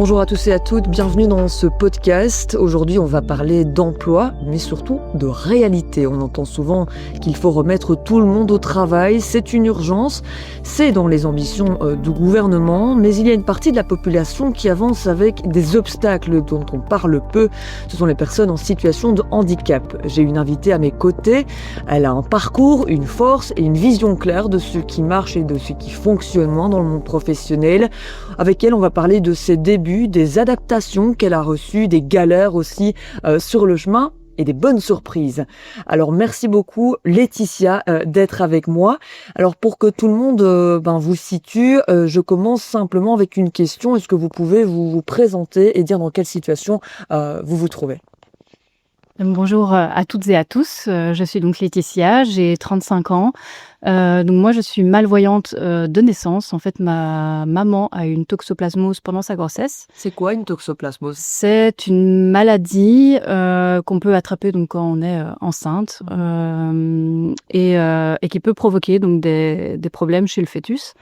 Bonjour à tous et à toutes, bienvenue dans ce podcast. Aujourd'hui, on va parler d'emploi, mais surtout de réalité. On entend souvent qu'il faut remettre tout le monde au travail, c'est une urgence, c'est dans les ambitions du gouvernement, mais il y a une partie de la population qui avance avec des obstacles dont on parle peu. Ce sont les personnes en situation de handicap. J'ai une invitée à mes côtés, elle a un parcours, une force et une vision claire de ce qui marche et de ce qui fonctionne moins dans le monde professionnel. Avec elle, on va parler de ses débuts, des adaptations qu'elle a reçues, des galères aussi sur le chemin et des bonnes surprises. Alors merci beaucoup Laetitia d'être avec moi. Alors pour que tout le monde vous situe, je commence simplement avec une question. Est-ce que vous pouvez vous présenter et dire dans quelle situation vous vous trouvez ? Bonjour à toutes et à tous, je suis donc Laetitia, j'ai 35 ans. Donc moi je suis malvoyante de naissance. En fait, ma maman a eu une toxoplasmose pendant sa grossesse. C'est quoi une toxoplasmose ? C'est une maladie qu'on peut attraper donc quand on est enceinte et qui peut provoquer donc des problèmes chez le fœtus.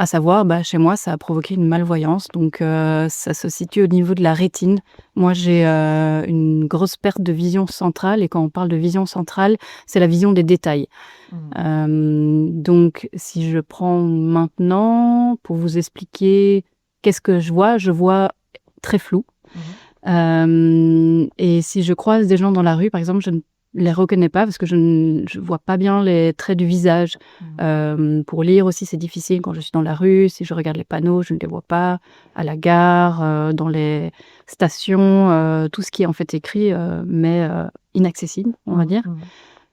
À savoir, chez moi, ça a provoqué une malvoyance. Donc, ça se situe au niveau de la rétine. Moi, j'ai une grosse perte de vision centrale. Et quand on parle de vision centrale, c'est la vision des détails. Donc, si je prends maintenant pour vous expliquer qu'est-ce que je vois très flou. Et si je croise des gens dans la rue, par exemple, je ne les reconnais pas parce que je ne vois pas bien les traits du visage. Pour lire aussi, c'est difficile quand je suis dans la rue. Si je regarde les panneaux, je ne les vois pas. À la gare, dans les stations, tout ce qui est en fait écrit, mais inaccessible, on va dire.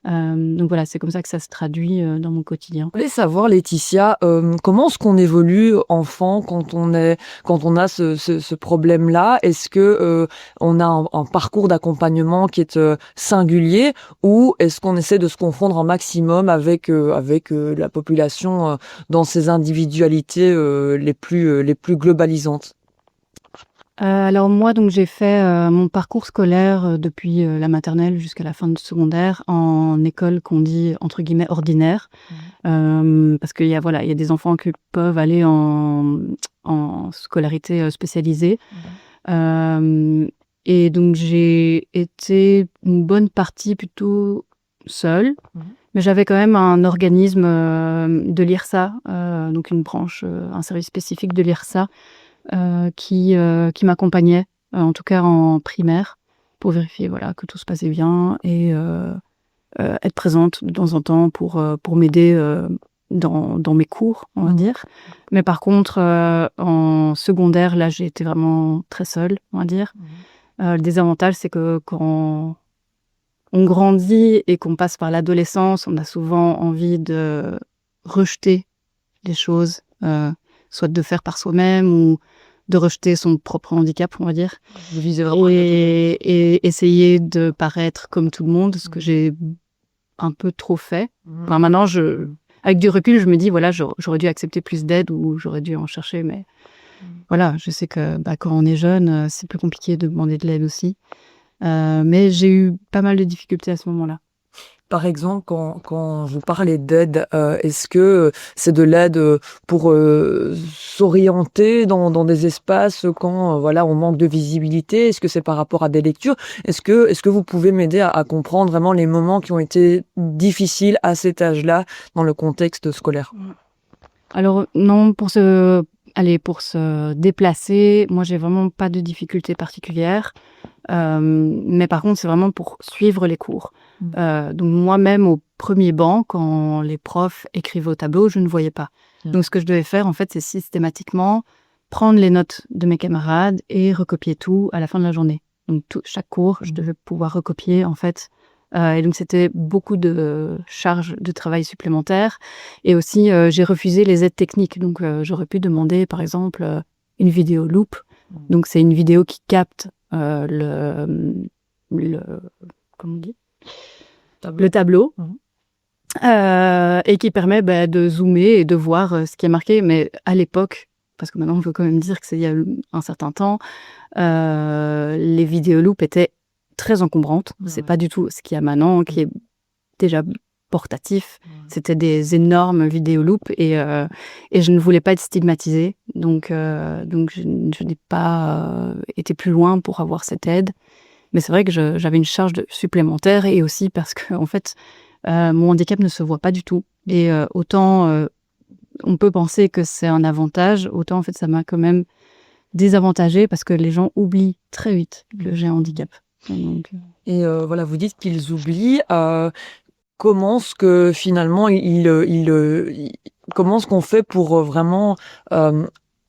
Donc voilà, c'est comme ça que ça se traduit dans mon quotidien. Je voulais savoir, Laetitia, comment est-ce qu'on évolue enfant quand on a ce problème-là ? Est-ce que on a un parcours d'accompagnement qui est singulier, ou est-ce qu'on essaie de se confondre un maximum avec la population dans ses individualités les plus globalisantes ? Alors moi, donc j'ai fait mon parcours scolaire depuis la maternelle jusqu'à la fin de secondaire en école qu'on dit entre guillemets ordinaire, parce qu'il y a des enfants qui peuvent aller en scolarité spécialisée. Et donc j'ai été une bonne partie plutôt seule, mais j'avais quand même un organisme de l'IRSA, donc une branche, un service spécifique de l'IRSA, qui m'accompagnait, en tout cas en primaire, pour vérifier que tout se passait bien et être présente de temps en temps pour m'aider dans mes cours, on va dire. Mais par contre, en secondaire, là, j'ai été vraiment très seule, on va dire. Le désavantage, c'est que quand on grandit et qu'on passe par l'adolescence, on a souvent envie de rejeter les choses, soit de faire par soi-même ou de rejeter son propre handicap, on va dire. Vous visez vraiment Et essayer de paraître comme tout le monde, ce que j'ai un peu trop fait. Enfin, maintenant, avec du recul, je me dis, j'aurais dû accepter plus d'aide ou j'aurais dû en chercher. Mais voilà, je sais que quand on est jeune, c'est plus compliqué de demander de l'aide aussi. Mais j'ai eu pas mal de difficultés à ce moment-là. Par exemple, quand vous parlez d'aide, est-ce que c'est de l'aide pour s'orienter dans des espaces quand on manque de visibilité ? Est-ce que c'est par rapport à des lectures ? Est-ce que vous pouvez m'aider à comprendre vraiment les moments qui ont été difficiles à cet âge-là dans le contexte scolaire ? Alors non, pour se déplacer, moi j'ai vraiment pas de difficultés particulières. Mais par contre, c'est vraiment pour suivre les cours. Donc moi-même, au premier banc, quand les profs écrivaient au tableau, je ne voyais pas. Donc ce que je devais faire, en fait, c'est systématiquement prendre les notes de mes camarades et recopier tout à la fin de la journée. Donc chaque cours, je devais pouvoir recopier, en fait. Et donc c'était beaucoup de charges de travail supplémentaires. Et aussi, j'ai refusé les aides techniques. Donc j'aurais pu demander, par exemple, une vidéo loop. Donc c'est une vidéo qui capte comment on dit ? Le tableau. Et qui permet de zoomer et de voir ce qui est marqué. Mais à l'époque, parce que maintenant on peut quand même dire que c'est il y a un certain temps, les vidéoloops étaient très encombrantes. C'est pas du tout ce qu'il y a maintenant, qui est déjà portatifs. C'était des énormes vidéoloupes et je ne voulais pas être stigmatisée. Donc je n'ai pas été plus loin pour avoir cette aide. Mais c'est vrai que j'avais une charge supplémentaire et aussi parce que, en fait, mon handicap ne se voit pas du tout. Et autant on peut penser que c'est un avantage, autant en fait ça m'a quand même désavantagée parce que les gens oublient très vite que j'ai un handicap. Donc, Et voilà, vous dites qu'ils oublient. Comment est-ce que finalement comment est-ce qu'on fait pour vraiment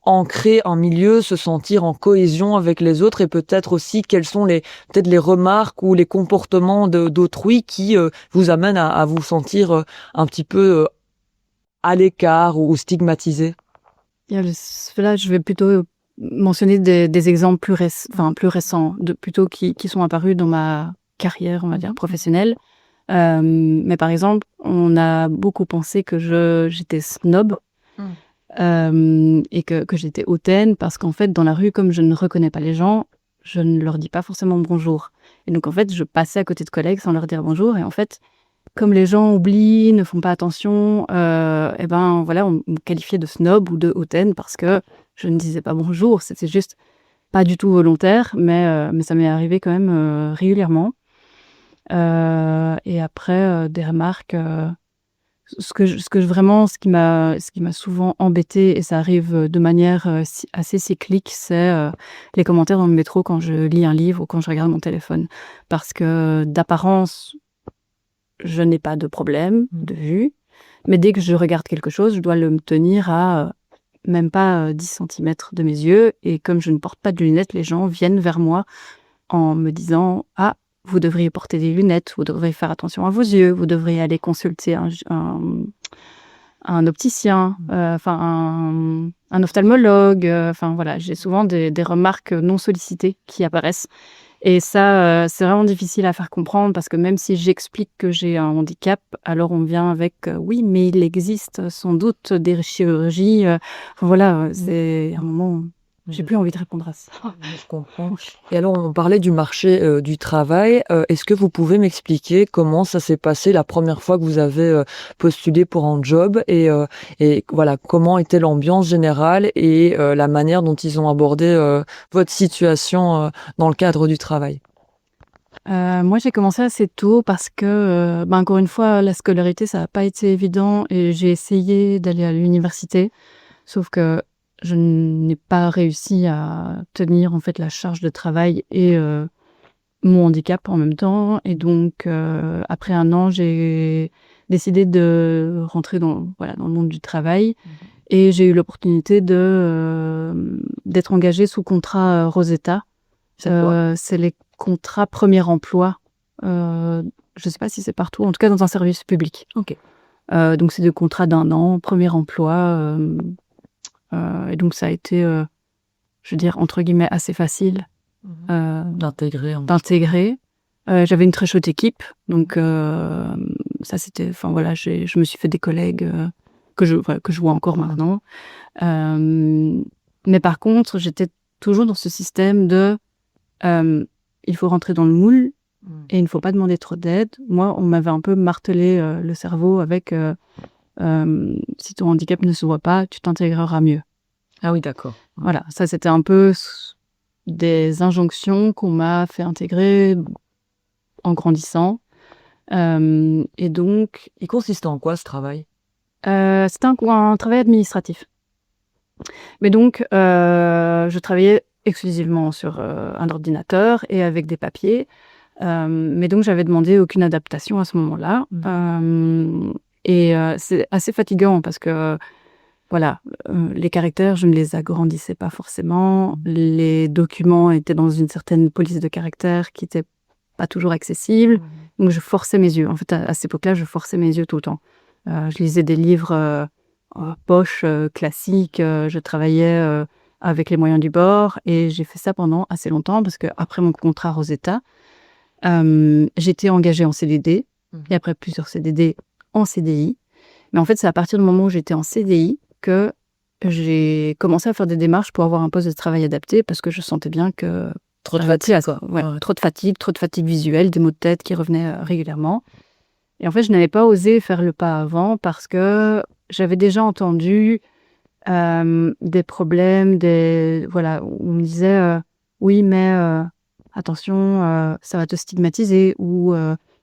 ancrer un milieu, se sentir en cohésion avec les autres et peut-être aussi quelles sont peut-être les remarques ou les comportements d'autrui qui vous amènent à vous sentir un petit peu à l'écart ou stigmatisé? Là, je vais plutôt mentionner des exemples plus récents, plutôt qui sont apparus dans ma carrière, on va dire, professionnelle. Mais par exemple, on a beaucoup pensé que j'étais snob et que j'étais hautaine parce qu'en fait, dans la rue, comme je ne reconnais pas les gens, je ne leur dis pas forcément bonjour. Et donc, en fait, je passais à côté de collègues sans leur dire bonjour. Et en fait, comme les gens oublient, ne font pas attention, et ben voilà, on me qualifiait de snob ou de hautaine parce que je ne disais pas bonjour. C'était juste pas du tout volontaire, mais ça m'est arrivé quand même régulièrement. Et après, des remarques, ce qui m'a souvent embêtée, et ça arrive de manière assez cyclique, c'est les commentaires dans le métro quand je lis un livre ou quand je regarde mon téléphone. Parce que d'apparence, je n'ai pas de problème de vue, mais dès que je regarde quelque chose, je dois le tenir à même pas 10 centimètres de mes yeux. Et comme je ne porte pas de lunettes, les gens viennent vers moi en me disant « Ah, vous devriez porter des lunettes, vous devriez faire attention à vos yeux, vous devriez aller consulter un opticien, un ophtalmologue. » Enfin voilà, j'ai souvent des remarques non sollicitées qui apparaissent. Et ça, c'est vraiment difficile à faire comprendre parce que même si j'explique que j'ai un handicap, alors on vient avec oui, mais il existe sans doute des chirurgies. Voilà, c'est un moment. J'ai plus envie de répondre à ça. Je comprends. Et alors, on parlait du marché du travail. Est-ce que vous pouvez m'expliquer comment ça s'est passé la première fois que vous avez postulé pour un job et voilà, comment était l'ambiance générale et la manière dont ils ont abordé votre situation dans le cadre du travail? Moi, j'ai commencé assez tôt parce que, encore une fois, la scolarité, ça n'a pas été évident et j'ai essayé d'aller à l'université. Sauf que je n'ai pas réussi à tenir en fait la charge de travail et mon handicap en même temps. Et donc, après 1 an, j'ai décidé de rentrer dans le monde du travail. Et j'ai eu l'opportunité d'être engagée sous contrat Rosetta. C'est quoi? C'est les contrats premier emploi. Je ne sais pas si c'est partout, en tout cas dans un service public. Ok. Donc c'est des contrats d'1 an, premier emploi. Et donc ça a été, je veux dire, entre guillemets, assez facile d'intégrer. J'avais une très chouette équipe, donc ça c'était, enfin voilà, je me suis fait des collègues que je vois encore maintenant. Mais par contre, j'étais toujours dans ce système de il faut rentrer dans le moule et il ne faut pas demander trop d'aide. Moi, on m'avait un peu martelé le cerveau avec si ton handicap ne se voit pas, tu t'intégreras mieux. Ah oui, d'accord. Voilà, ça c'était un peu des injonctions qu'on m'a fait intégrer en grandissant. Et donc, Il consiste en quoi ce travail? c'était un travail administratif. Mais donc, je travaillais exclusivement sur un ordinateur et avec des papiers. Mais donc, j'avais demandé aucune adaptation à ce moment-là. Et c'est assez fatigant parce que, voilà, les caractères, je ne les agrandissais pas forcément. Les documents étaient dans une certaine police de caractères qui n'était pas toujours accessible. Donc, je forçais mes yeux. En fait, à cette époque-là, je forçais mes yeux tout le temps. Je lisais des livres poche classiques. Je travaillais avec les moyens du bord. Et j'ai fait ça pendant assez longtemps parce qu'après mon contrat Rosetta, j'étais engagée en CDD. Et après plusieurs CDD en CDI. Mais en fait, c'est à partir du moment où j'étais en CDI que j'ai commencé à faire des démarches pour avoir un poste de travail adapté parce que je sentais bien que Trop de fatigue, quoi. trop de fatigue visuelle, des maux de tête qui revenaient régulièrement. Et en fait, je n'avais pas osé faire le pas avant parce que j'avais déjà entendu des problèmes, voilà, où on me disait oui, mais attention, ça va te stigmatiser, ou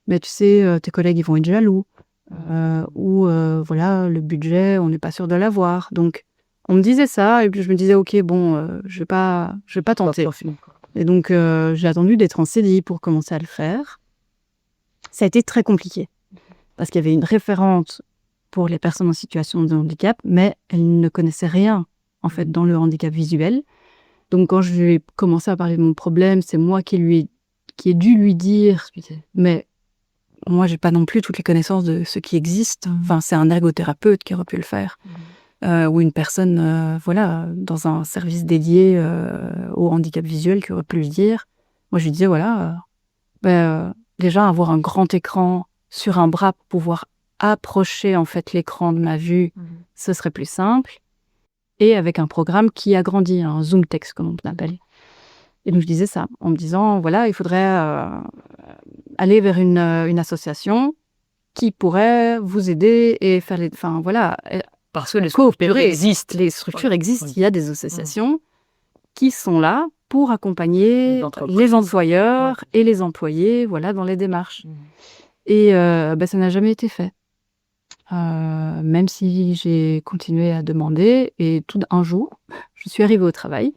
mais tu sais, tes collègues ils vont être jaloux, ou voilà, le budget, on n'est pas sûr de l'avoir. Donc, on me disait ça, et puis je me disais ok, bon, je vais pas tenter. Et donc, j'ai attendu d'être en CDI pour commencer à le faire. Ça a été très compliqué parce qu'il y avait une référente pour les personnes en situation de handicap, mais elle ne connaissait rien, en fait, dans le handicap visuel. Donc, quand je lui ai commencé à parler de mon problème, c'est moi qui ai dû lui dire, mais moi, j'ai pas non plus toutes les connaissances de ce qui existe. Enfin, c'est un ergothérapeute qui aurait pu le faire. Ou une personne, voilà, dans un service dédié au handicap visuel qui aurait pu le dire. Moi, je lui disais, voilà, déjà, avoir un grand écran sur un bras pour pouvoir approcher en fait l'écran de ma vue, ce serait plus simple, et avec un programme qui agrandit, un zoom text comme on appelle. Et donc je disais ça en me disant voilà, il faudrait aller vers une association qui pourrait vous aider et faire voilà, parce que les structures existent. Les structures existent, il y a des associations qui sont là pour accompagner les employeurs et les employés, voilà, dans les démarches. Et ça n'a jamais été fait. Même si j'ai continué à demander, et tout un jour, je suis arrivée au travail,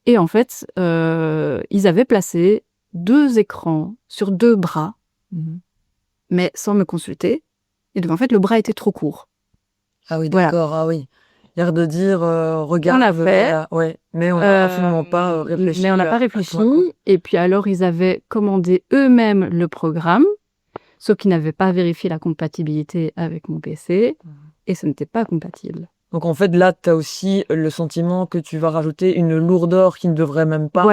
et en fait, ils avaient placé 2 écrans sur 2 bras, mais sans me consulter, et donc en fait, le bras était trop court. Ah oui, d'accord, voilà. Ah oui. L'air de dire, regarde, on l'a fait, mais on n'a absolument pas réfléchi. Mais on n'a pas réfléchi, et puis alors, ils avaient commandé eux-mêmes le programme, sauf qu'ils n'avaient pas vérifié la compatibilité avec mon PC, et ce n'était pas compatible. Donc en fait, là, tu as aussi le sentiment que tu vas rajouter une lourdeur qui ne devrait même pas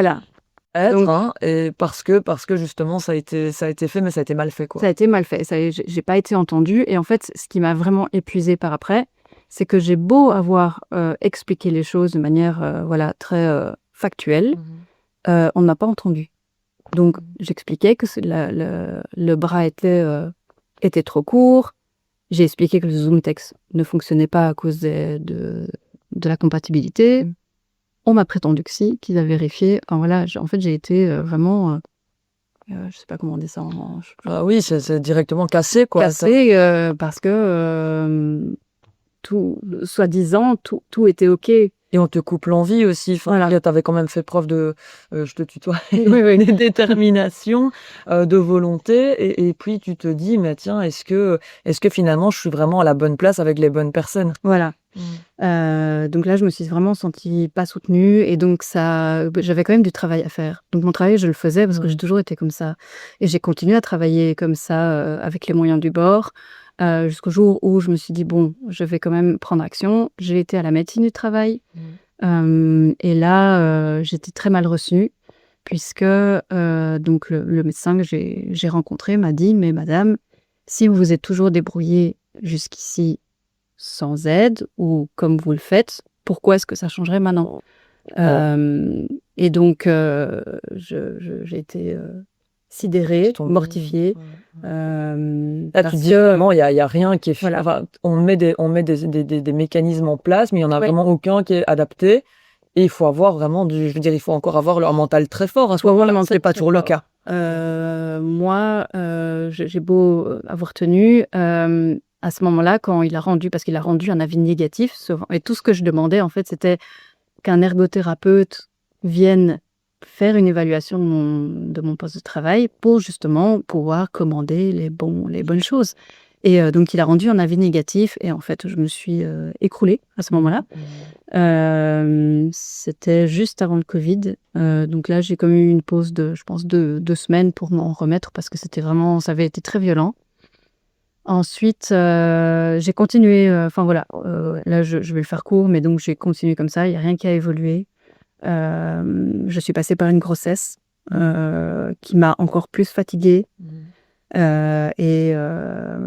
être, donc, et parce que justement, ça a été fait, mais ça a été mal fait, quoi. Ça a été mal fait, j'ai pas été entendue, et en fait, ce qui m'a vraiment épuisée par après, c'est que j'ai beau avoir expliqué les choses de manière voilà, très factuelle, on ne m'a pas entendu. Donc, j'expliquais que le bras était trop court. J'ai expliqué que le zoom text ne fonctionnait pas à cause de la compatibilité. On m'a prétendu que si, qu'ils avaient vérifié. Enfin, voilà, en fait, j'ai été vraiment... je sais pas comment on dit ça en... Ah oui, c'est directement cassé, quoi. Cassé, parce que, soi-disant, tout était OK. Et on te coupe l'envie aussi. Enfin, voilà. Tu avais quand même fait preuve de, je te tutoie, de détermination, de volonté. Et puis, tu te dis, mais tiens, est-ce que finalement, je suis vraiment à la bonne place avec les bonnes personnes ? Voilà. Donc là, je me suis vraiment sentie pas soutenue. Et donc, j'avais quand même du travail à faire. Donc, mon travail, je le faisais parce que j'ai toujours été comme ça. Et j'ai continué à travailler comme ça, avec les moyens du bord. Jusqu'au jour où je me suis dit, bon, je vais quand même prendre action. J'ai été à la médecine du travail. Et là, j'étais très mal reçue, puisque donc le médecin que j'ai rencontré m'a dit, mais madame, si vous vous êtes toujours débrouillée jusqu'ici sans aide, ou comme vous le faites, pourquoi est-ce que ça changerait maintenant ? Et donc, j'ai été... sidérée, mortifiée. Là, tu dis vraiment, il y a rien qui est fait. Voilà. Enfin, on met des mécanismes en place, mais il n'y en a vraiment aucun qui est adapté. Et il faut avoir vraiment il faut encore avoir leur mental très fort. À ce moment-là, ce n'est pas toujours le cas. Moi, j'ai beau avoir tenu, à ce moment-là, quand il a rendu, parce qu'il a rendu un avis négatif, et tout ce que je demandais, en fait, c'était qu'un ergothérapeute vienne faire une évaluation de mon poste de travail pour justement pouvoir commander les bonnes choses. Et donc, il a rendu un avis négatif, et en fait, je me suis écroulée à ce moment-là. C'était juste avant le Covid. Donc là, j'ai comme eu une pause de, je pense, 2 semaines pour m'en remettre, parce que ça avait été très violent. Ensuite, j'ai continué, voilà, là, je vais le faire court, mais donc j'ai continué comme ça, il n'y a rien qui a évolué. Je suis passée par une grossesse qui m'a encore plus fatiguée. Et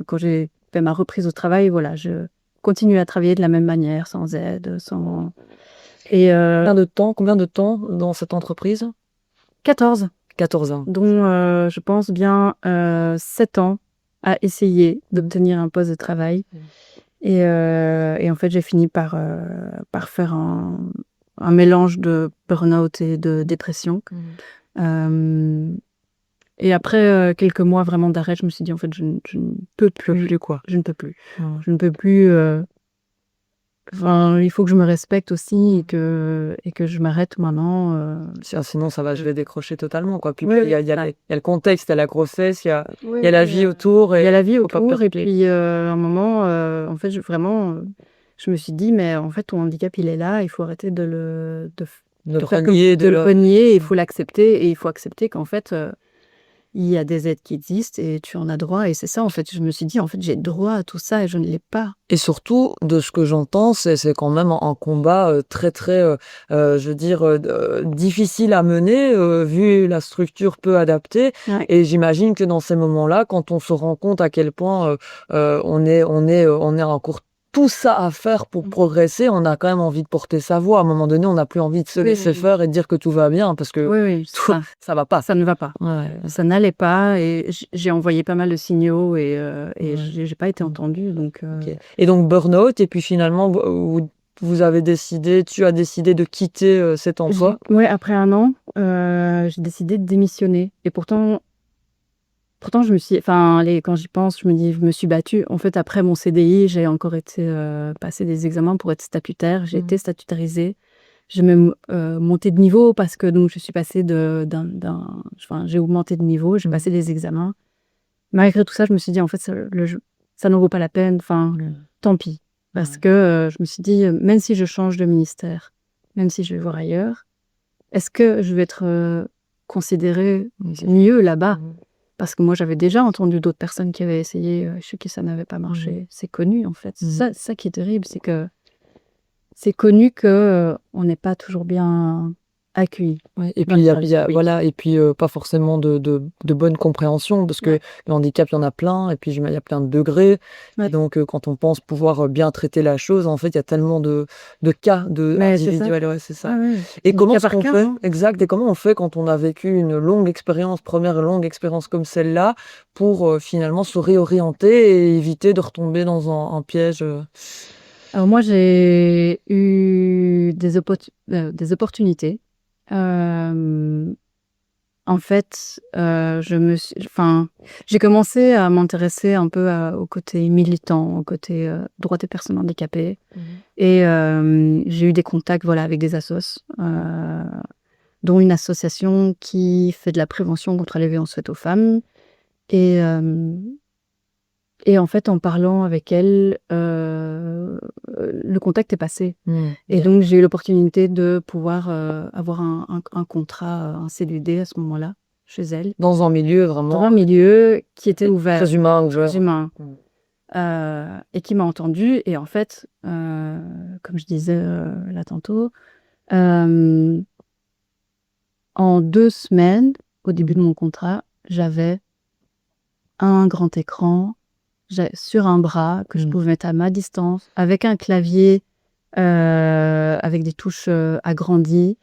quand j'ai fait ma reprise au travail, voilà, je continue à travailler de la même manière, sans aide, sans... Et combien de temps dans cette entreprise ? 14 ans. Dont je pense bien 7 ans à essayer d'obtenir un poste de travail. Et en fait, j'ai fini par faire un mélange de burn-out et de dépression. Et après quelques mois vraiment d'arrêt, je me suis dit, en fait, je ne peux plus. quoi. Je ne peux plus. Je ne peux plus. Enfin, il faut que je me respecte aussi et que je m'arrête maintenant. Sinon, je vais décrocher totalement, quoi. Puis Oui, il y a le contexte, il y a la grossesse, il y a la vie puis, autour. il y a la vie faut pas autour. perdre Et pied. puis, à un moment, en fait, je me suis dit, mais en fait, ton handicap, il est là. Il faut arrêter de De faire renier, de le renier. Il faut l'accepter. Et il faut accepter qu'en fait, il y a des aides qui existent et tu en as droit. Et c'est ça, en fait. Je me suis dit, en fait, j'ai droit à tout ça et je ne l'ai pas. Et surtout, de ce que j'entends, c'est quand même un combat très, très, je veux dire, difficile à mener, vu la structure peu adaptée. Ouais. Et j'imagine que dans ces moments-là, quand on se rend compte à quel point on est encore tout ça à faire pour progresser, on a quand même envie de porter sa voix. À un moment donné, on n'a plus envie de se laisser faire et de dire que tout va bien, parce que Oui, ça va pas. ça ne va pas. Ouais. Ça n'allait pas et j'ai envoyé pas mal de signaux et j'ai pas été entendue. Donc, Ok. Et donc burn-out, et puis finalement, tu as décidé de quitter cet emploi. Ouais, après 1 an, j'ai décidé de démissionner. Et pourtant, quand j'y pense, je me suis battue. En fait, après mon CDI, j'ai encore été passer des examens pour être statutaire. J'ai été statutarisée. J'ai même monté de niveau parce que donc je suis passée j'ai augmenté de niveau, j'ai passé des examens. Malgré tout ça, je me suis dit, en fait, ça n'en vaut pas la peine. Enfin, tant pis. Parce que je me suis dit, même si je change de ministère, même si je vais voir ailleurs, est-ce que je vais être considérée mieux là-bas? Parce que moi, j'avais déjà entendu d'autres personnes qui avaient essayé, chez qui ça n'avait pas marché. C'est connu, en fait. C'est ça qui est terrible, c'est que c'est connu que on n'est pas toujours bien accueilli. Ouais, et puis voilà, et puis pas forcément de bonne compréhension, parce que le handicap, il y en a plein, et puis il y a plein de degrés. Ouais. Et donc quand on pense pouvoir bien traiter la chose, en fait, il y a tellement de cas Mais c'est ça. individuels. Ouais, c'est ça. Ah ouais. Et Du comment cas est-ce par qu'on cas, fait? hein. Exact. Et comment on fait quand on a vécu une première longue expérience comme celle-là, pour finalement se réorienter et éviter de retomber dans un piège? Alors moi, j'ai eu des opportunités. En fait, j'ai commencé à m'intéresser un peu au côté militant, au côté droits des personnes handicapées. Et j'ai eu des contacts, voilà, avec des assos, dont une association qui fait de la prévention contre les violences faites aux femmes. Et en fait, en parlant avec elle, le contact est passé. Et donc, j'ai eu l'opportunité de pouvoir avoir un contrat, un CDD à ce moment-là, chez elle. Dans un milieu Dans vraiment un milieu qui était ouvert, très humain, très humain, et qui m'a entendue. Et en fait, comme je disais là tantôt, en 2 semaines, au début de mon contrat, j'avais un grand écran sur un bras que je pouvais mettre à ma distance, avec un clavier avec des touches agrandies.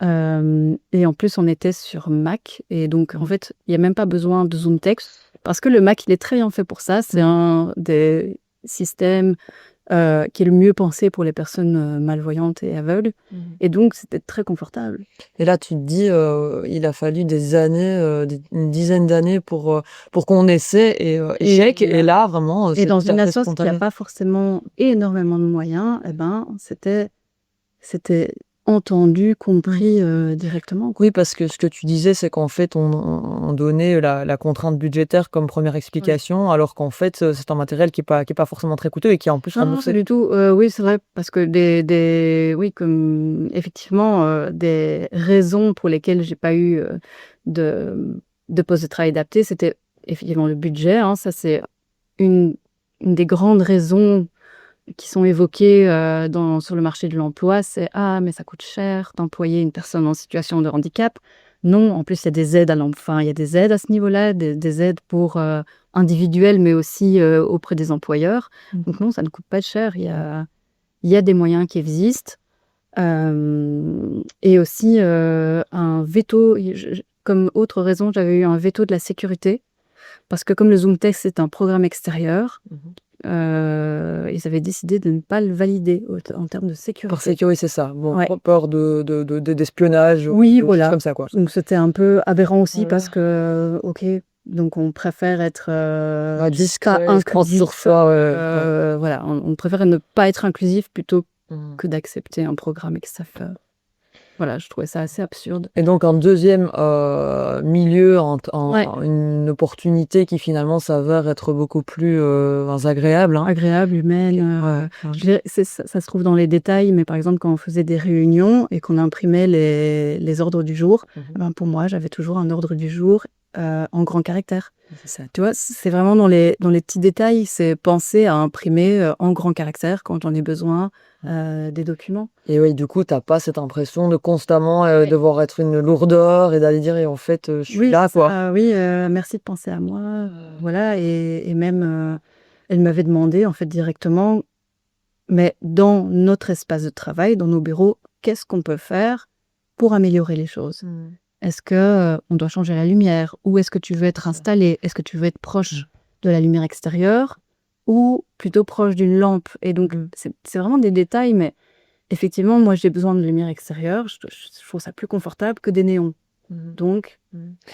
Et en plus, on était sur Mac. Et donc, en fait, il n'y a même pas besoin de zoom text parce que le Mac, il est très bien fait pour ça. C'est un des systèmes qui est le mieux pensé pour les personnes malvoyantes et aveugles. Et donc, c'était très confortable. Et là, tu te dis, il a fallu des années, une dizaine d'années pour qu'on essaie et échec. Et là, vraiment, Et c'est dans tout à une fait assoce qui spontané. n'a pas forcément énormément de moyens, eh ben, c'était entendu, compris directement, quoi. Oui, parce que ce que tu disais, c'est qu'en fait, on donnait la contrainte budgétaire comme première explication, alors qu'en fait, c'est un matériel qui est pas forcément très coûteux et qui est en plus Non, pas remboursé. du tout. Oui, c'est vrai, parce que oui, comme effectivement, des raisons pour lesquelles j'ai pas eu de poste de travail adapté, c'était effectivement le budget, hein. Ça, c'est une des grandes raisons qui sont évoquées sur le marché de l'emploi. C'est: «Ah, mais ça coûte cher d'employer une personne en situation de handicap». Non, en plus, il y a des aides il y a des aides à ce niveau-là, des aides pour individuelles, mais aussi auprès des employeurs. Donc non, ça ne coûte pas cher. Il y a des moyens qui existent. Et aussi un veto. Comme autre raison, j'avais eu un veto de la sécurité. parce que comme le Zoom Text est un programme extérieur, Mhm. ils avaient décidé de ne pas le valider en termes de Par sécurité. sécurité, c'est ça. Bon, Ouais. peur d'espionnage Oui, ou voilà. choses comme ça, quoi. Donc c'était un peu aberrant aussi Voilà. parce que, ok, donc on préfère être Ouais, discret, pas se prendre sur inclusif. soi, ouais. Voilà, on préfère ne pas être inclusif plutôt Mhm. que d'accepter un programme extérieur. Voilà, je trouvais ça assez absurde. Et donc, un deuxième milieu, Ouais. une opportunité qui finalement s'avère être beaucoup plus agréable. Hein. Agréable, humaine. Ouais. Je dirais, ça se trouve dans les détails, mais par exemple, quand on faisait des réunions et qu'on imprimait les ordres du jour, Mhm. ben, pour moi, j'avais toujours un ordre du jour en grand caractère. C'est ça. Tu vois, c'est vraiment dans les petits détails, c'est penser à imprimer en grand caractère quand j'en ai besoin des documents. Et oui, du coup, t'as pas cette impression de constamment devoir être une lourdeur et d'aller dire, et en fait, je suis Oui, là, quoi. oui, merci de penser à moi. Voilà, et même, elle m'avait demandé en fait directement, mais dans notre espace de travail, dans nos bureaux, qu'est-ce qu'on peut faire pour améliorer les choses? Mhm. Est-ce que on doit changer la lumière? Où est-ce que tu veux être installé? Est-ce que tu veux être proche de la lumière extérieure ou plutôt proche d'une lampe? Et donc, c'est vraiment des détails, mais effectivement, moi, j'ai besoin de lumière extérieure. Je trouve ça plus confortable que des néons. Mhm. Donc,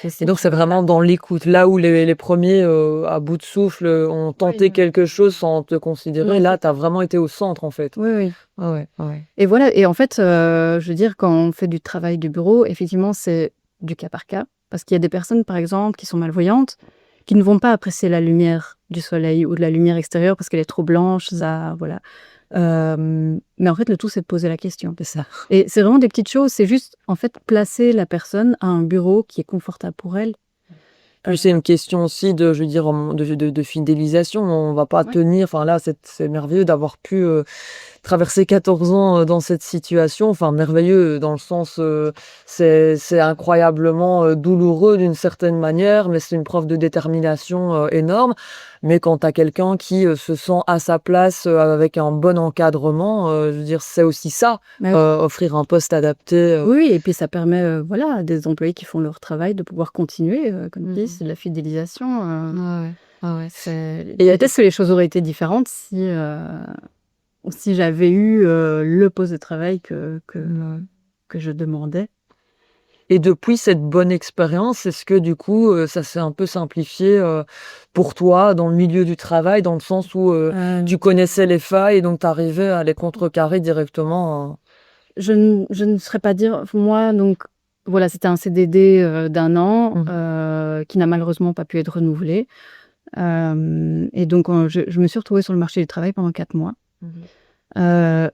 Et donc, c'est vraiment dans l'écoute. Là où les premiers, à bout de souffle, ont tenté Oui. quelque chose sans te considérer, Ouais, là, c'est tu as vraiment été au centre, en fait. oui, oui. Ouais. Et voilà, et en fait, je veux dire, quand on fait du travail du bureau, effectivement, c'est du cas par cas. Parce qu'il y a des personnes, par exemple, qui sont malvoyantes, qui ne vont pas apprécier la lumière du soleil ou de la lumière extérieure parce qu'elle est trop blanche, ça, voilà. Mais en fait, le tout, c'est de poser la question. C'est ça. Et c'est vraiment des petites choses, c'est juste, en fait, placer la personne à un bureau qui est confortable pour elle. Puis c'est une question aussi je veux dire, de fidélisation. On va pas Ouais. tenir. Enfin là, c'est merveilleux d'avoir pu traverser 14 ans dans cette situation. Enfin, merveilleux dans le sens, c'est incroyablement douloureux d'une certaine manière, mais c'est une preuve de détermination énorme. Mais quand tu as quelqu'un qui se sent à sa place avec un bon encadrement, je veux dire, c'est aussi ça, Mais offrir un poste adapté. oui, et puis ça permet, voilà, à des employés qui font leur travail de pouvoir continuer, comme tu dis, Mhm. c'est de la fidélisation. Ouais. Et Et peut-être que les choses auraient été différentes si j'avais eu le poste de travail que je demandais. Et depuis cette bonne expérience, est-ce que du coup, ça s'est un peu simplifié pour toi dans le milieu du travail, dans le sens où tu connaissais les failles et donc tu arrivais à les contrecarrer directement? Je ne saurais pas dire. Moi, donc, voilà, c'était un CDD d'1 an qui n'a malheureusement pas pu être renouvelé. Et donc, je me suis retrouvée sur le marché du travail pendant 4 mois. Euh,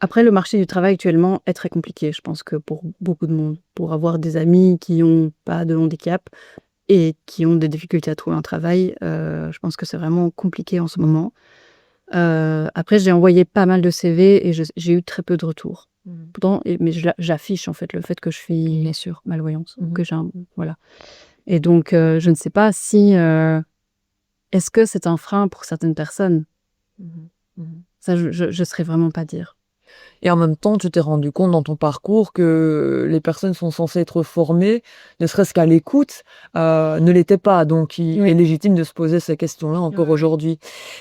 Après, le marché du travail actuellement est très compliqué, je pense que pour beaucoup de monde. Pour avoir des amis qui n'ont pas de handicap et qui ont des difficultés à trouver un travail, je pense que c'est vraiment compliqué en ce moment. Après, j'ai envoyé pas mal de CV et j'ai eu très peu de retours. Pourtant, mais j'affiche en fait le fait que je suis Bien sûr. malvoyante, que j'ai voilà. Et donc, je ne sais pas si est-ce que c'est un frein pour certaines personnes? Ça, je saurais vraiment pas dire. Et en même temps, tu t'es rendu compte dans ton parcours que les personnes sont censées être formées, ne serait-ce qu'à l'écoute, ne l'étaient pas. Donc, il est légitime de se poser ces questions-là encore aujourd'hui.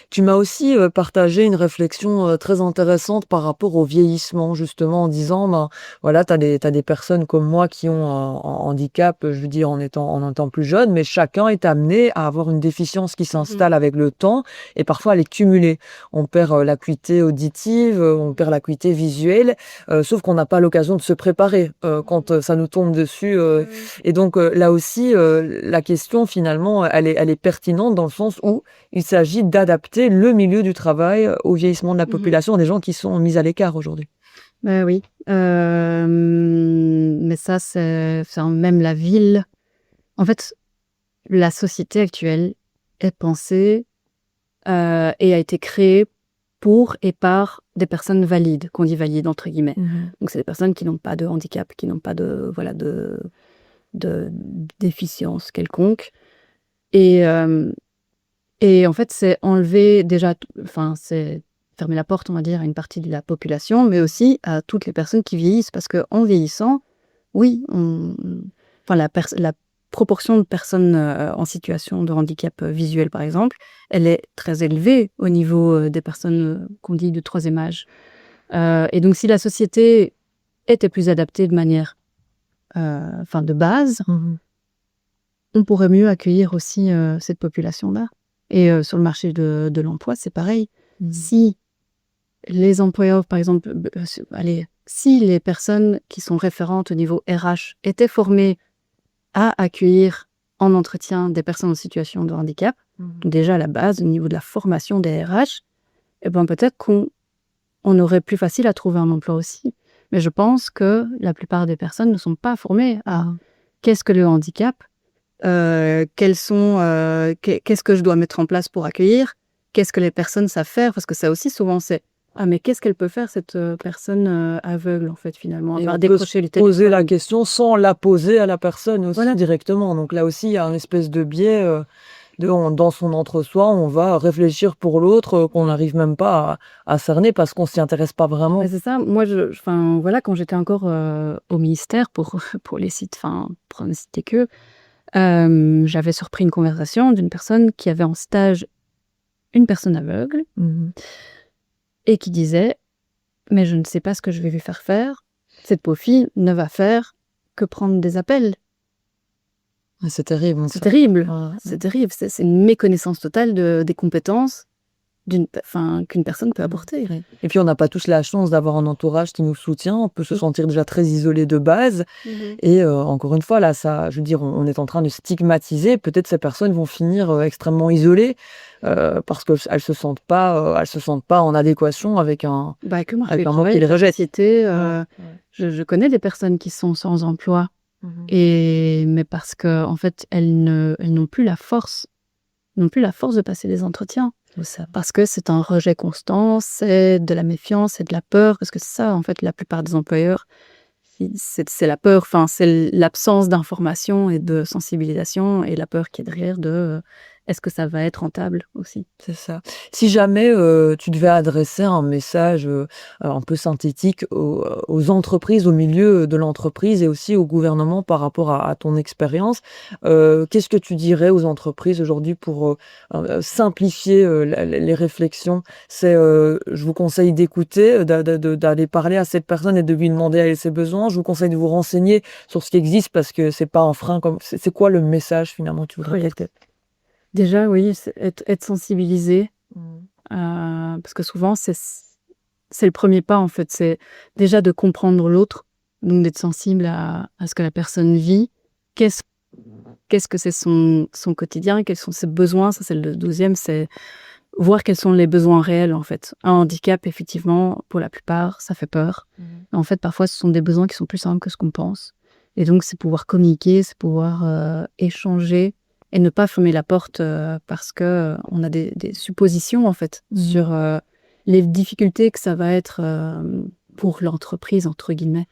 Tu m'as aussi partagé une réflexion très intéressante par rapport au vieillissement, justement, en disant, ben, voilà, t'as des personnes comme moi qui ont un handicap, je veux dire, en étant plus jeune, mais chacun est amené à avoir une déficience qui s'installe avec le temps et parfois à les cumuler. On perd l'acuité auditive, on perd l'acuité visuelle, sauf qu'on n'a pas l'occasion de se préparer quand ça nous tombe dessus. Et donc là aussi, la question finalement, elle est pertinente dans le sens où il s'agit d'adapter le milieu du travail au vieillissement de la population, des gens qui sont mis à l'écart aujourd'hui. Oui, mais ça, c'est même la ville. En fait, la société actuelle est pensée et a été créée pour et par des personnes valides, qu'on dit valides entre guillemets. Donc c'est des personnes qui n'ont pas de handicap, qui n'ont pas de déficience quelconque. Et en fait, c'est enlever déjà, c'est fermer la porte, on va dire, à une partie de la population, mais aussi à toutes les personnes qui vieillissent, parce qu'en vieillissant, oui, la proportion de personnes en situation de handicap visuel, par exemple, elle est très élevée au niveau des personnes qu'on dit de troisième âge. Et donc, si la société était plus adaptée de manière, de base, on pourrait mieux accueillir aussi cette population-là. Et sur le marché de l'emploi, c'est pareil. Si les employeurs, par exemple, si les personnes qui sont référentes au niveau RH étaient formées à accueillir en entretien des personnes en situation de handicap, déjà à la base, au niveau de la formation des RH, eh ben peut-être qu'on aurait plus facile à trouver un emploi aussi. Mais je pense que la plupart des personnes ne sont pas formées à qu'est-ce que le handicap, qu'est-ce que je dois mettre en place pour accueillir, qu'est-ce que les personnes savent faire, parce que ça aussi souvent c'est mais qu'est-ce qu'elle peut faire cette personne aveugle en fait finalement, Et à on peut décrocher le se poser téléphone. la question sans la poser à la personne aussi Voilà. directement. Donc là aussi, il y a un espèce de biais dans son entre-soi, on va réfléchir pour l'autre qu'on n'arrive même pas à cerner parce qu'on s'y intéresse pas vraiment. C'est ça. Moi, voilà, quand j'étais encore au ministère pour les sites, pour ne citer que, j'avais surpris une conversation d'une personne qui avait en stage une personne aveugle et qui disait mais je ne sais pas ce que je vais lui faire faire. Cette pauvre fille ne va faire que prendre des appels. C'est terrible. C'est terrible. Ouais. C'est terrible. C'est une méconnaissance totale des compétences qu'une personne peut apporter. Et puis on n'a pas tous la chance d'avoir un entourage qui nous soutient. On peut se sentir déjà très isolé de base. Et encore une fois, là, ça, je veux dire, on est en train de stigmatiser. Peut-être ces personnes vont finir extrêmement isolées parce qu'elles se sentent pas en adéquation avec un monde qui les rejette. Je connais des personnes qui sont sans emploi, mais parce que en fait elles n'ont plus la force, de passer des entretiens. Parce que c'est un rejet constant, c'est de la méfiance, c'est de la peur, parce que c'est ça, en fait, la plupart des employeurs, c'est la peur, c'est l'absence d'information et de sensibilisation et la peur qui est derrière est-ce que ça va être rentable aussi. C'est ça. Si jamais tu devais adresser un message un peu synthétique aux entreprises, au milieu de l'entreprise et aussi au gouvernement par rapport à ton expérience, qu'est-ce que tu dirais aux entreprises aujourd'hui pour simplifier les réflexions? C'est je vous conseille d'écouter, d'aller parler à cette personne et de lui demander à elle ses besoins. Je vous conseille de vous renseigner sur ce qui existe parce que c'est pas un frein. C'est quoi le message finalement que tu voudrais porter? Déjà, oui, c'est être sensibilisé, parce que souvent, c'est le premier pas, en fait. C'est déjà de comprendre l'autre, donc d'être sensible à ce que la personne vit. Qu'est-ce que c'est son quotidien, quels sont ses besoins. Ça, c'est le deuxième, c'est voir quels sont les besoins réels, en fait. Un handicap, effectivement, pour la plupart, ça fait peur. En fait, parfois, ce sont des besoins qui sont plus simples que ce qu'on pense. Et donc, c'est pouvoir communiquer, c'est pouvoir échanger, et ne pas fermer la porte parce que on a des suppositions en fait sur les difficultés que ça va être pour l'entreprise entre guillemets.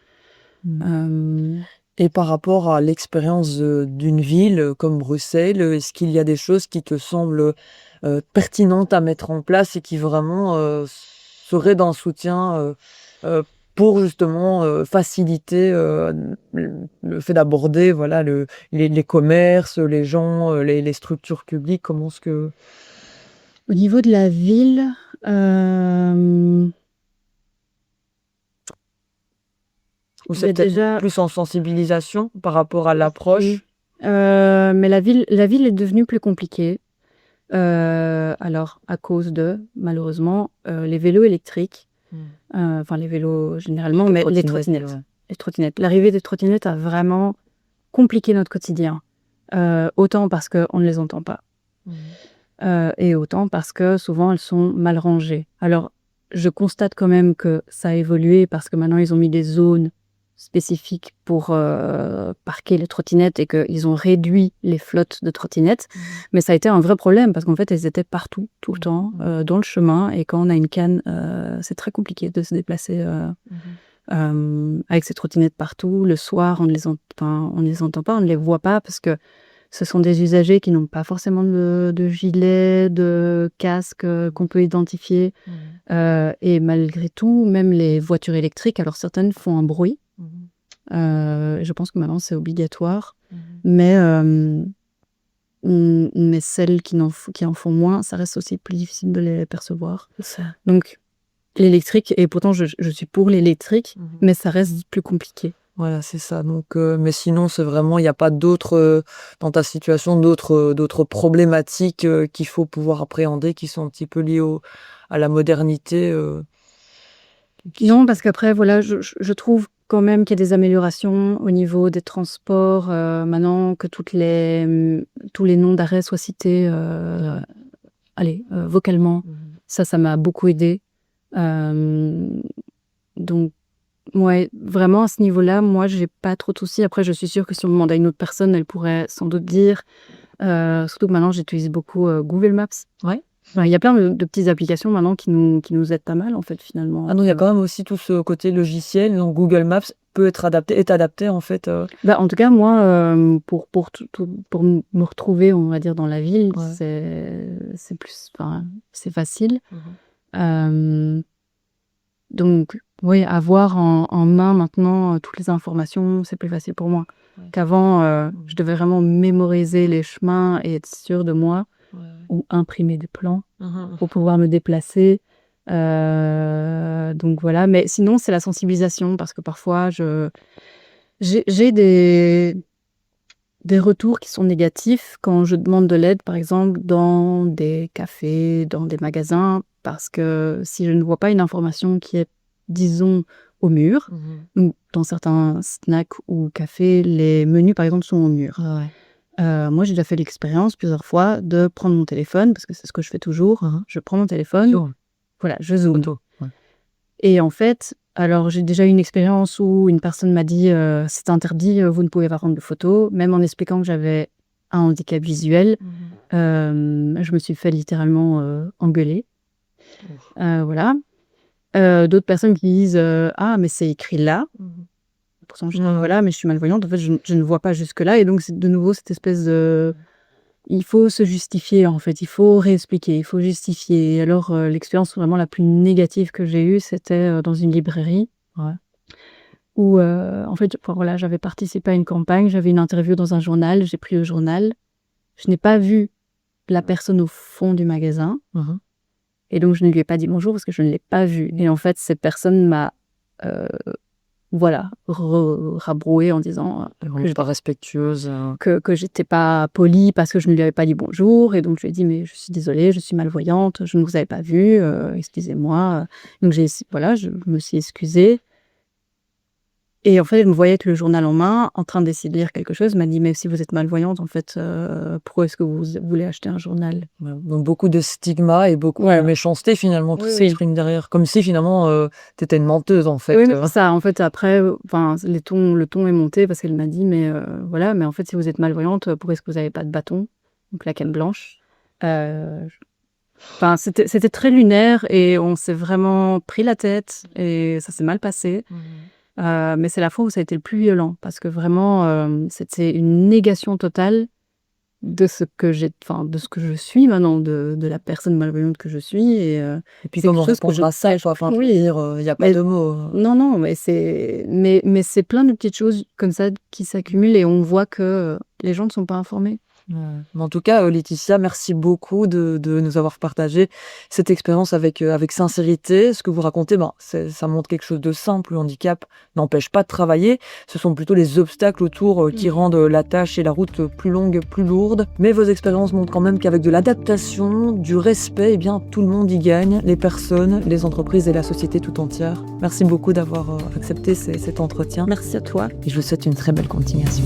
Et par rapport à l'expérience d'une ville comme Bruxelles, est-ce qu'il y a des choses qui te semblent pertinentes à mettre en place et qui vraiment seraient d'un soutien pour justement faciliter le fait d'aborder voilà, les commerces, les gens, les structures publiques? Comment est-ce que... Au niveau de la ville, ou c'est peut-être déjà plus en sensibilisation par rapport à l'approche? mais la ville est devenue plus compliquée. Alors, à cause de, malheureusement, les vélos électriques. Les vélos généralement, mais les trottinettes. Ouais. Les trottinettes. L'arrivée des trottinettes a vraiment compliqué notre quotidien. Autant parce qu'on ne les entend pas. Et autant parce que souvent elles sont mal rangées. Alors, je constate quand même que ça a évolué parce que maintenant ils ont mis des zones spécifiques pour parquer les trottinettes et qu'ils ont réduit les flottes de trottinettes. Mais ça a été un vrai problème parce qu'en fait, elles étaient partout, tout le temps, dans le chemin. Et quand on a une canne, c'est très compliqué de se déplacer avec ces trottinettes partout. Le soir, on ne les entend pas, on ne les voit pas parce que ce sont des usagers qui n'ont pas forcément de gilet, de casque qu'on peut identifier. Et malgré tout, même les voitures électriques, alors certaines font un bruit. Je pense que maintenant, c'est obligatoire. Mais celles qui en font moins, ça reste aussi plus difficile de les percevoir. C'est ça. Donc, l'électrique, et pourtant, je suis pour l'électrique, mais ça reste plus compliqué. Voilà, c'est ça. Donc, mais sinon, c'est vraiment, il n'y a pas d'autres, dans ta situation, d'autres problématiques qu'il faut pouvoir appréhender, qui sont un petit peu liées à la modernité. Non, parce qu'après, voilà, je trouve quand même qu'il y a des améliorations au niveau des transports. Maintenant que tous les noms d'arrêt soient cités, vocalement, ça m'a beaucoup aidé. Donc, ouais, vraiment à ce niveau-là, moi, j'ai pas trop de soucis. Après, je suis sûre que si on demande à une autre personne, elle pourrait sans doute dire. Surtout que maintenant, j'utilise beaucoup Google Maps. Ouais. Enfin, il y a plein de petites applications maintenant qui nous aident pas mal, en fait, finalement. Ah non, il y a quand même aussi tout ce côté logiciel. Donc, Google Maps est adapté, en fait. En tout cas, moi, pour me retrouver, on va dire, dans la ville, c'est plus, c'est facile. Donc, oui, avoir en main maintenant toutes les informations, c'est plus facile pour moi. Qu'avant, je devais vraiment mémoriser les chemins et être sûre de moi, ou imprimer des plans pour pouvoir me déplacer. Donc voilà, mais sinon, c'est la sensibilisation, parce que parfois, j'ai des retours qui sont négatifs quand je demande de l'aide, par exemple, dans des cafés, dans des magasins, parce que si je ne vois pas une information qui est, disons, au mur, ou dans certains snacks ou cafés, les menus, par exemple, sont au mur. Moi, j'ai déjà fait l'expérience plusieurs fois de prendre mon téléphone, parce que c'est ce que je fais toujours. Je prends mon téléphone, voilà, je zoome. Et en fait, alors j'ai déjà eu une expérience où une personne m'a dit c'est interdit, vous ne pouvez pas prendre de photos, même en expliquant que j'avais un handicap visuel. Je me suis fait littéralement engueuler. Voilà. D'autres personnes qui disent ah, mais c'est écrit là. Pourtant, je dis voilà, mais je suis malvoyante. En fait, je ne vois pas jusque-là. Et donc, c'est de nouveau cette espèce de. Il faut se justifier, en fait. Il faut réexpliquer, il faut justifier. Et alors, l'expérience vraiment la plus négative que j'ai eue, c'était dans une librairie. Où, en fait, voilà, j'avais participé à une campagne, j'avais une interview dans un journal, j'ai pris le journal. Je n'ai pas vu la personne au fond du magasin. Et donc, je ne lui ai pas dit bonjour parce que je ne l'ai pas vue. Et en fait, cette personne m'a rabrouée en disant que je pas respectueuse, que j'étais pas polie parce que je ne lui avais pas dit bonjour. Et donc, je lui ai dit mais je suis désolée, je suis malvoyante, je ne vous avais pas vue, excusez-moi. Donc, je me suis excusée. Et en fait, elle me voyait avec le journal en main, en train d'essayer de lire quelque chose. Elle m'a dit, mais si vous êtes malvoyante, en fait, pourquoi est-ce que vous voulez acheter un journal ? Donc, beaucoup de stigma et beaucoup de méchanceté, finalement, qui s'exprime derrière. Comme si, finalement, tu étais une menteuse, en fait. Oui, mais ça, en fait, après, le ton est monté parce qu'elle m'a dit, mais voilà, mais en fait, si vous êtes malvoyante, pourquoi est-ce que vous n'avez pas de bâton ? Donc, la canne blanche. C'était très lunaire et on s'est vraiment pris la tête et ça s'est mal passé. Mais c'est la fois où ça a été le plus violent parce que vraiment c'était une négation totale de ce que de ce que je suis maintenant, de la personne malvoyante que je suis. Et puis comment répondre à ça, il n'y a pas de mots. Non, mais c'est plein de petites choses comme ça qui s'accumulent et on voit que les gens ne sont pas informés. Mais en tout cas, Laetitia, merci beaucoup de nous avoir partagé cette expérience avec sincérité. Ce que vous racontez, ça montre quelque chose de simple. Le handicap n'empêche pas de travailler. Ce sont plutôt les obstacles autour qui rendent la tâche et la route plus longue, plus lourde. Mais vos expériences montrent quand même qu'avec de l'adaptation, du respect, tout le monde y gagne. Les personnes, les entreprises et la société tout entière. Merci beaucoup d'avoir accepté cet entretien. Merci à toi. Et je vous souhaite une très belle continuation.